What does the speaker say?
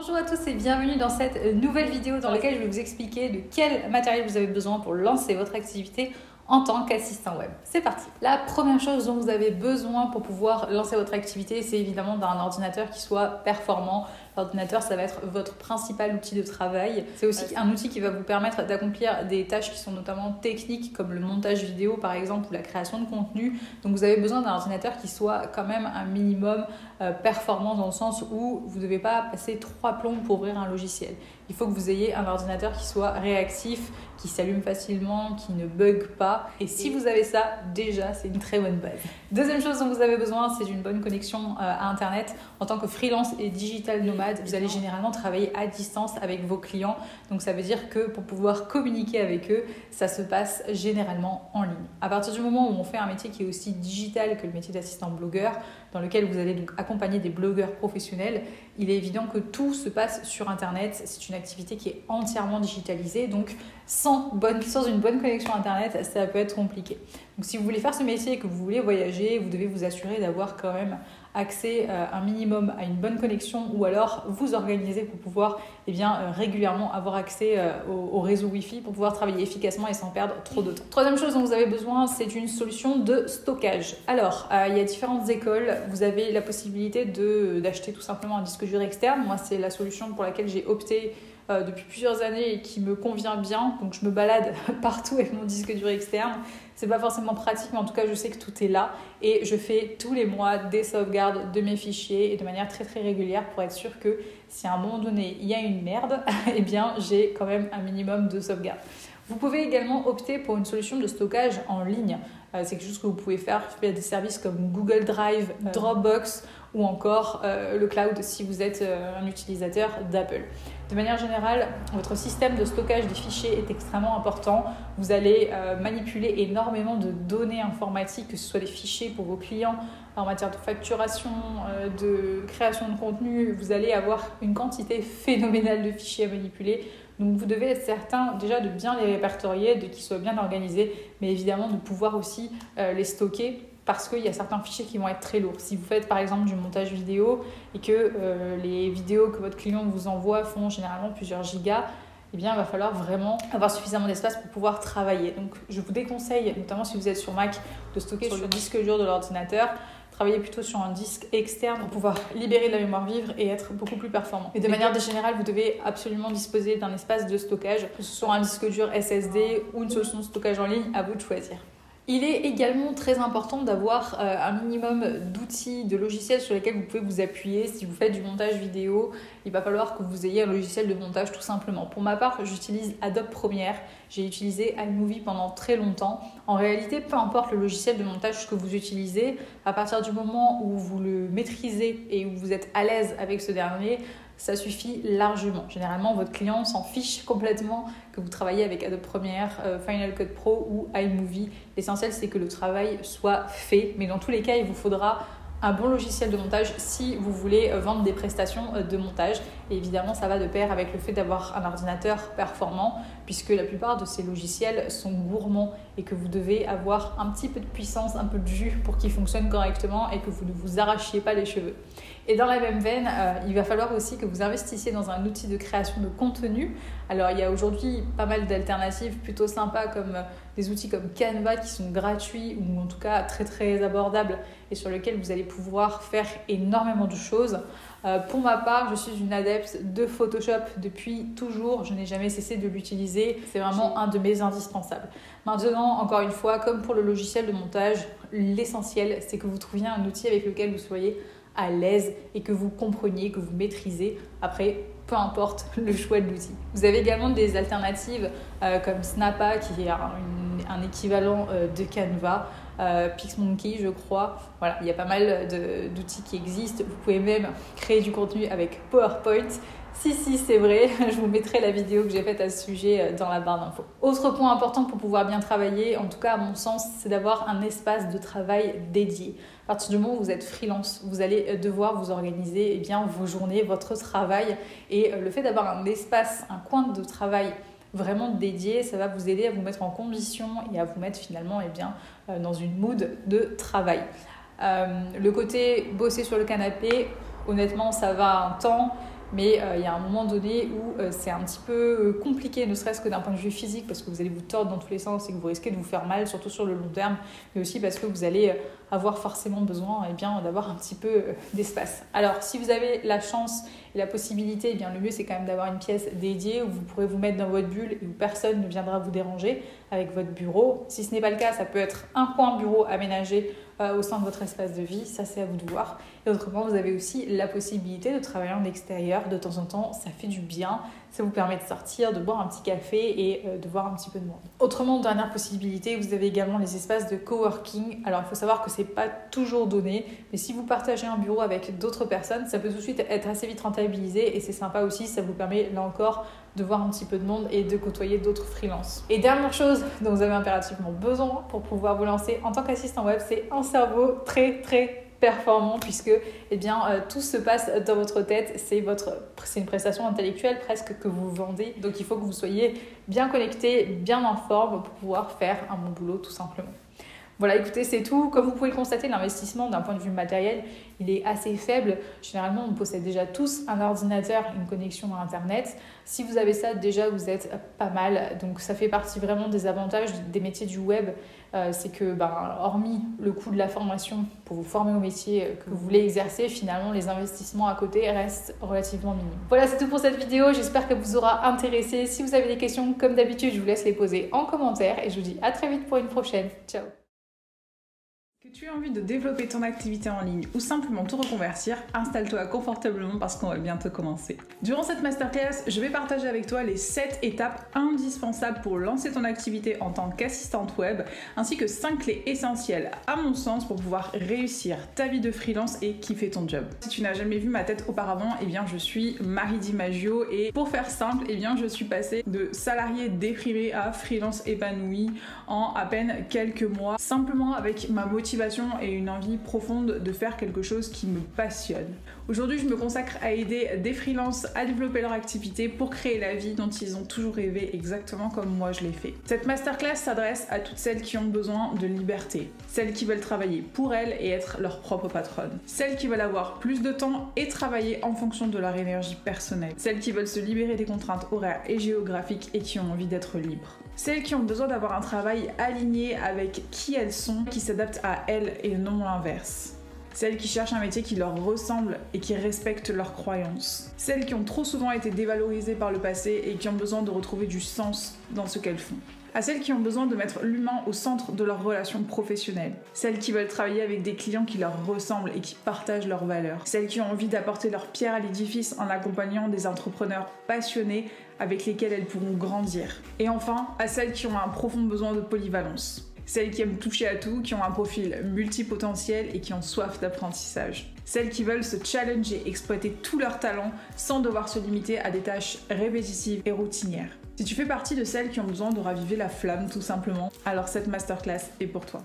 Bonjour à tous et bienvenue dans cette nouvelle vidéo dans laquelle je vais vous expliquer de quel matériel vous avez besoin pour lancer votre activité en tant qu'assistant web. C'est parti. La première chose dont vous avez besoin pour pouvoir lancer votre activité, c'est évidemment d'un ordinateur qui soit performant. L'ordinateur, ça va être votre principal outil de travail. C'est aussi un outil qui va vous permettre d'accomplir des tâches qui sont notamment techniques, comme le montage vidéo par exemple, ou la création de contenu. Donc vous avez besoin d'un ordinateur qui soit quand même un minimum performant, dans le sens où vous ne devez pas passer 3 plombs pour ouvrir un logiciel. Il faut que vous ayez un ordinateur qui soit réactif, qui s'allume facilement, qui ne bug pas. Et si vous avez ça, déjà, c'est une très bonne base. Deuxième chose dont vous avez besoin, c'est d'une bonne connexion à Internet. En tant que freelance et digital nomade, vous allez généralement travailler à distance avec vos clients. Donc ça veut dire que pour pouvoir communiquer avec eux, ça se passe généralement en ligne. À partir du moment où on fait un métier qui est aussi digital que le métier d'assistant blogueur, dans lequel vous allez donc accompagner des blogueurs professionnels, il est évident que tout se passe sur Internet. C'est une activité qui est entièrement digitalisée, donc sans une bonne connexion Internet, ça peut être compliqué. Donc si vous voulez faire ce métier et que vous voulez voyager, vous devez vous assurer d'avoir quand même accès un minimum à une bonne connexion, ou alors vous organiser pour pouvoir régulièrement avoir accès au réseau Wi-Fi pour pouvoir travailler efficacement et sans perdre trop de temps. Troisième chose dont vous avez besoin, c'est une solution de stockage. Alors, il y a différentes écoles. Vous avez la possibilité d'acheter tout simplement un disque dur externe. Moi, c'est la solution pour laquelle j'ai opté depuis plusieurs années et qui me convient bien. Donc je me balade partout avec mon disque dur externe. C'est pas forcément pratique, mais en tout cas je sais que tout est là et je fais tous les mois des sauvegardes de mes fichiers et de manière très très régulière pour être sûr que si à un moment donné il y a une merde, eh bien j'ai quand même un minimum de sauvegarde. Vous pouvez également opter pour une solution de stockage en ligne. C'est quelque chose que vous pouvez faire via des services comme Google Drive, Dropbox ou encore le cloud si vous êtes un utilisateur d'Apple. De manière générale, votre système de stockage des fichiers est extrêmement important. Vous allez manipuler énormément de données informatiques, que ce soit des fichiers pour vos clients en matière de facturation, de création de contenu. Vous allez avoir une quantité phénoménale de fichiers à manipuler. Donc vous devez être certain déjà de bien les répertorier, de qu'ils soient bien organisés, mais évidemment de pouvoir aussi les stocker, parce qu'il y a certains fichiers qui vont être très lourds. Si vous faites par exemple du montage vidéo et que les vidéos que votre client vous envoie font généralement plusieurs gigas, eh bien, il va falloir vraiment avoir suffisamment d'espace pour pouvoir travailler. Donc je vous déconseille, notamment si vous êtes sur Mac, de stocker sur le disque dur de l'ordinateur. Travailler plutôt sur un disque externe pour pouvoir libérer de la mémoire vive et être beaucoup plus performant. Et de manière générale, vous devez absolument disposer d'un espace de stockage, que ce soit un disque dur SSD ou une solution de stockage en ligne, à vous de choisir. Il est également très important d'avoir un minimum d'outils, de logiciels sur lesquels vous pouvez vous appuyer. Si vous faites du montage vidéo, il va falloir que vous ayez un logiciel de montage tout simplement. Pour ma part, j'utilise Adobe Premiere. J'ai utilisé iMovie pendant très longtemps. En réalité, peu importe le logiciel de montage que vous utilisez, à partir du moment où vous le maîtrisez et où vous êtes à l'aise avec ce dernier, ça suffit largement. Généralement, votre client s'en fiche complètement que vous travaillez avec Adobe Premiere, Final Cut Pro ou iMovie. L'essentiel, c'est que le travail soit fait. Mais dans tous les cas, il vous faudra un bon logiciel de montage si vous voulez vendre des prestations de montage. Et évidemment, ça va de pair avec le fait d'avoir un ordinateur performant, puisque la plupart de ces logiciels sont gourmands et que vous devez avoir un petit peu de puissance, un peu de jus pour qu'ils fonctionnent correctement et que vous ne vous arrachiez pas les cheveux. Et dans la même veine, il va falloir aussi que vous investissiez dans un outil de création de contenu. Alors, il y a aujourd'hui pas mal d'alternatives plutôt sympas, comme des outils comme Canva qui sont gratuits ou en tout cas très très abordables et sur lesquels vous allez pouvoir faire énormément de choses. Pour ma part, je suis une adepte de Photoshop depuis toujours. Je n'ai jamais cessé de l'utiliser. C'est vraiment un de mes indispensables. Maintenant, encore une fois, comme pour le logiciel de montage, l'essentiel, c'est que vous trouviez un outil avec lequel vous soyez à l'aise et que vous compreniez, que vous maîtrisez. Après, peu importe le choix de l'outil. Vous avez également des alternatives comme Snappa, qui est un équivalent de Canva, PixMonkey, je crois. Voilà, il y a pas mal d'outils qui existent. Vous pouvez même créer du contenu avec PowerPoint. Si, c'est vrai, je vous mettrai la vidéo que j'ai faite à ce sujet dans la barre d'infos. Autre point important pour pouvoir bien travailler, en tout cas à mon sens, c'est d'avoir un espace de travail dédié. À partir du moment où vous êtes freelance, vous allez devoir vous organiser vos journées, votre travail. Et le fait d'avoir un espace, un coin de travail vraiment dédié, ça va vous aider à vous mettre en condition et à vous mettre finalement dans une mood de travail. Le côté bosser sur le canapé, honnêtement, ça va un temps. mais il y a un moment donné où c'est un petit peu compliqué, ne serait-ce que d'un point de vue physique, parce que vous allez vous tordre dans tous les sens et que vous risquez de vous faire mal, surtout sur le long terme, mais aussi parce que vous allez avoir forcément besoin d'avoir un petit peu d'espace. Alors, si vous avez la chance et la possibilité, le mieux c'est quand même d'avoir une pièce dédiée où vous pourrez vous mettre dans votre bulle et où personne ne viendra vous déranger avec votre bureau. Si ce n'est pas le cas, ça peut être un coin bureau aménagé au sein de votre espace de vie, ça c'est à vous de voir. Et autrement, vous avez aussi la possibilité de travailler en extérieur de temps en temps, ça fait du bien, ça vous permet de sortir, de boire un petit café et de voir un petit peu de monde. Autrement, dernière possibilité, vous avez également les espaces de coworking. Alors il faut savoir que c'est pas toujours donné, mais si vous partagez un bureau avec d'autres personnes, ça peut tout de suite être assez vite rentabilisé et c'est sympa aussi, ça vous permet là encore de voir un petit peu de monde et de côtoyer d'autres freelances. Et dernière chose dont vous avez impérativement besoin pour pouvoir vous lancer en tant qu'assistant web, c'est un cerveau très performant puisque tout se passe dans votre tête, c'est une prestation intellectuelle presque que vous vendez, donc il faut que vous soyez bien connecté, bien en forme pour pouvoir faire un bon boulot tout simplement. Voilà, écoutez, c'est tout. Comme vous pouvez le constater, l'investissement d'un point de vue matériel, il est assez faible. Généralement, on possède déjà tous un ordinateur, une connexion à Internet. Si vous avez ça, déjà, vous êtes pas mal. Donc, ça fait partie vraiment des avantages des métiers du web. C'est que, hormis le coût de la formation pour vous former au métier que vous voulez exercer, finalement, les investissements à côté restent relativement minimes. Voilà, c'est tout pour cette vidéo. J'espère qu'elle vous aura intéressé. Si vous avez des questions, comme d'habitude, je vous laisse les poser en commentaire. Et je vous dis à très vite pour une prochaine. Ciao! Que tu as envie de développer ton activité en ligne ou simplement te reconvertir, installe-toi confortablement parce qu'on va bientôt commencer. Durant cette masterclass, je vais partager avec toi les 7 étapes indispensables pour lancer ton activité en tant qu'assistante web, ainsi que 5 clés essentielles à mon sens pour pouvoir réussir ta vie de freelance et kiffer ton job. Si tu n'as jamais vu ma tête auparavant, je suis Marie Di Maggio et pour faire simple, je suis passée de salarié déprimé à freelance épanoui en à peine quelques mois, simplement avec ma motivation et une envie profonde de faire quelque chose qui me passionne. Aujourd'hui, je me consacre à aider des freelances à développer leur activité pour créer la vie dont ils ont toujours rêvé, exactement comme moi je l'ai fait. Cette masterclass s'adresse à toutes celles qui ont besoin de liberté, celles qui veulent travailler pour elles et être leur propre patronne, celles qui veulent avoir plus de temps et travailler en fonction de leur énergie personnelle, celles qui veulent se libérer des contraintes horaires et géographiques et qui ont envie d'être libres. Celles qui ont besoin d'avoir un travail aligné avec qui elles sont, qui s'adapte à elles et non l'inverse. Celles qui cherchent un métier qui leur ressemble et qui respectent leurs croyances. Celles qui ont trop souvent été dévalorisées par le passé et qui ont besoin de retrouver du sens dans ce qu'elles font. À celles qui ont besoin de mettre l'humain au centre de leurs relations professionnelles. Celles qui veulent travailler avec des clients qui leur ressemblent et qui partagent leurs valeurs. Celles qui ont envie d'apporter leur pierre à l'édifice en accompagnant des entrepreneurs passionnés avec lesquels elles pourront grandir. Et enfin, à celles qui ont un profond besoin de polyvalence. Celles qui aiment toucher à tout, qui ont un profil multipotentiel et qui ont soif d'apprentissage. Celles qui veulent se challenger, exploiter tous leurs talents sans devoir se limiter à des tâches répétitives et routinières. Si tu fais partie de celles qui ont besoin de raviver la flamme tout simplement, alors cette masterclass est pour toi.